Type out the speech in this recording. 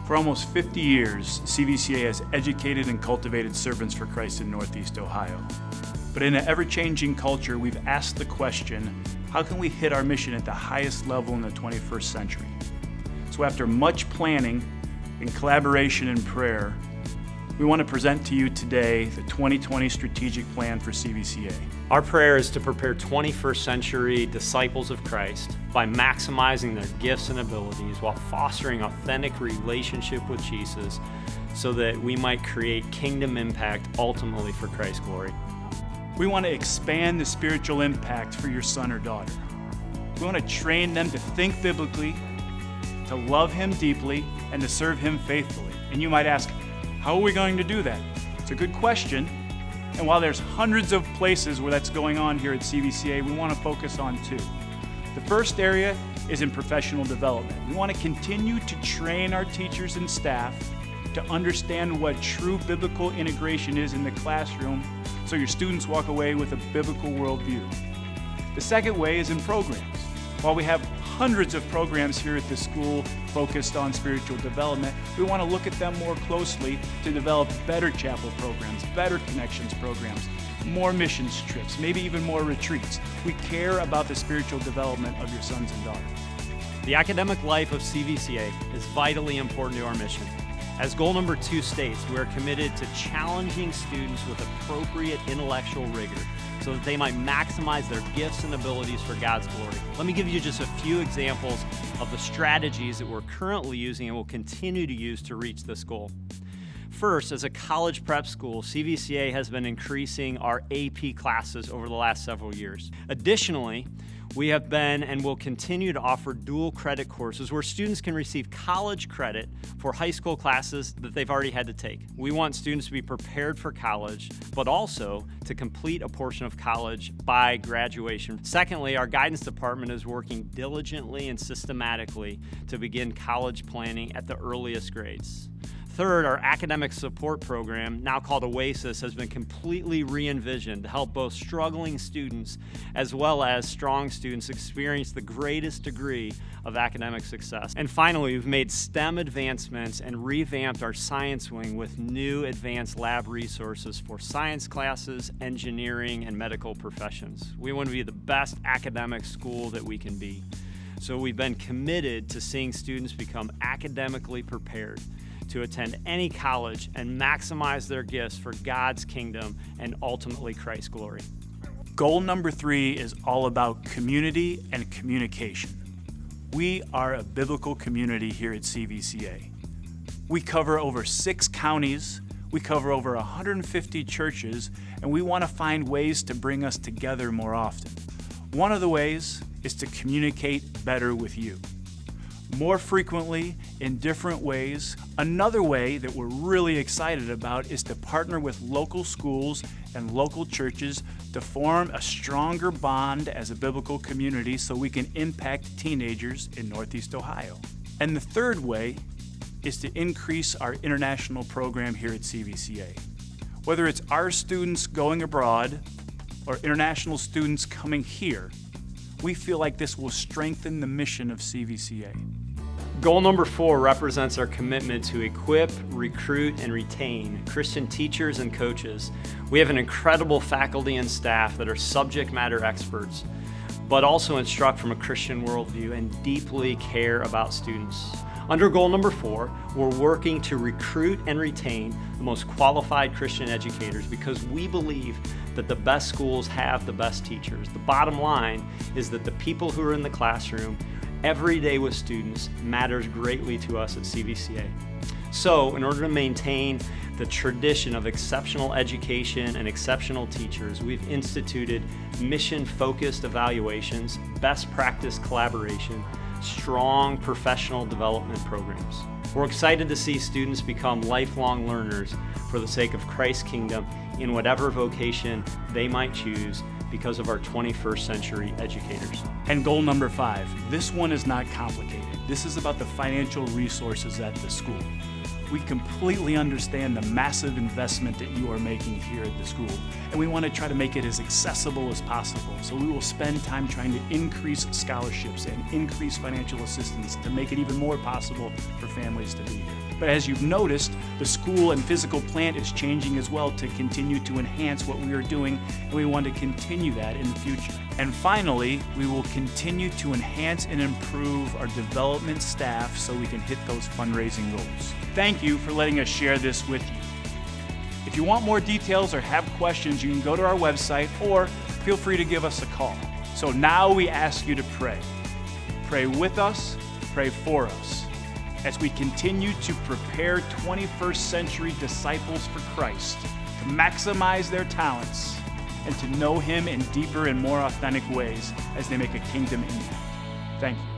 For almost 50 years, CVCA has educated and cultivated servants for Christ in Northeast Ohio. But in an ever-changing culture, we've asked the question, how can we hit our mission at the highest level in the 21st century? So after much planning, in collaboration and prayer, we want to present to you today the 2020 strategic plan for CVCA. Our prayer is to prepare 21st century disciples of Christ by maximizing their gifts and abilities while fostering authentic relationship with Jesus so that we might create kingdom impact ultimately for Christ's glory. We want to expand the spiritual impact for your son or daughter. We want to train them to think biblically, to love Him deeply, and to serve Him faithfully. And you might ask, how are we going to do that? It's a good question. And while there's hundreds of places where that's going on here at CVCA, we want to focus on two. The first area is in professional development. We want to continue to train our teachers and staff to understand what true biblical integration is in the classroom so your students walk away with a biblical worldview. The second way is in programs. While we have hundreds of programs here at the school focused on spiritual development, we want to look at them more closely to develop better chapel programs, better connections programs, more missions trips, maybe even more retreats. We care about the spiritual development of your sons and daughters. The academic life of CVCA is vitally important to our mission. As goal number 2 states, we are committed to challenging students with appropriate intellectual rigor so that they might maximize their gifts and abilities for God's glory. Let me give you just a few examples of the strategies that we're currently using and will continue to use to reach this goal. First, as a college prep school, CVCA has been increasing our AP classes over the last several years. Additionally, we have been and will continue to offer dual credit courses where students can receive college credit for high school classes that they've already had to take. We want students to be prepared for college, but also to complete a portion of college by graduation. Secondly, our guidance department is working diligently and systematically to begin college planning at the earliest grades. Third, our academic support program, now called OASIS, has been completely re-envisioned to help both struggling students as well as strong students experience the greatest degree of academic success. And finally, we've made STEM advancements and revamped our science wing with new advanced lab resources for science classes, engineering, and medical professions. We want to be the best academic school that we can be. So we've been committed to seeing students become academically prepared to attend any college and maximize their gifts for God's kingdom and ultimately Christ's glory. Goal number 3 is all about community and communication. We are a biblical community here at CVCA. We cover over 6 counties, we cover over 150 churches, and we want to find ways to bring us together more often. One of the ways is to communicate better with you. More frequently, in different ways. Another way that we're really excited about is to partner with local schools and local churches to form a stronger bond as a biblical community so we can impact teenagers in Northeast Ohio. And the third way is to increase our international program here at CVCA. Whether it's our students going abroad or international students coming here, we feel like this will strengthen the mission of CVCA. Goal number 4 represents our commitment to equip, recruit, and retain Christian teachers and coaches. We have an incredible faculty and staff that are subject matter experts, but also instruct from a Christian worldview and deeply care about students. Under goal number 4, we're working to recruit and retain the most qualified Christian educators because we believe that the best schools have the best teachers. The bottom line is that the people who are in the classroom every day with students matters greatly to us at CVCA. So, in order to maintain the tradition of exceptional education and exceptional teachers, we've instituted mission-focused evaluations, best practice collaboration, strong professional development programs. We're excited to see students become lifelong learners for the sake of Christ's kingdom in whatever vocation they might choose because of our 21st century educators. And goal number 5, this one is not complicated. This is about the financial resources at the school. We completely understand the massive investment that you are making here at the school, and we want to try to make it as accessible as possible. So we will spend time trying to increase scholarships and increase financial assistance to make it even more possible for families to be here. But as you've noticed, the school and physical plant is changing as well to continue to enhance what we are doing, and we want to continue that in the future. And finally, we will continue to enhance and improve our development staff so we can hit those fundraising goals. Thank you for letting us share this with you. If you want more details or have questions, you can go to our website or feel free to give us a call. So now we ask you to pray. Pray with us, pray for us, as we continue to prepare 21st century disciples for Christ to maximize their talents and to know Him in deeper and more authentic ways as they make a kingdom impact. Thank you.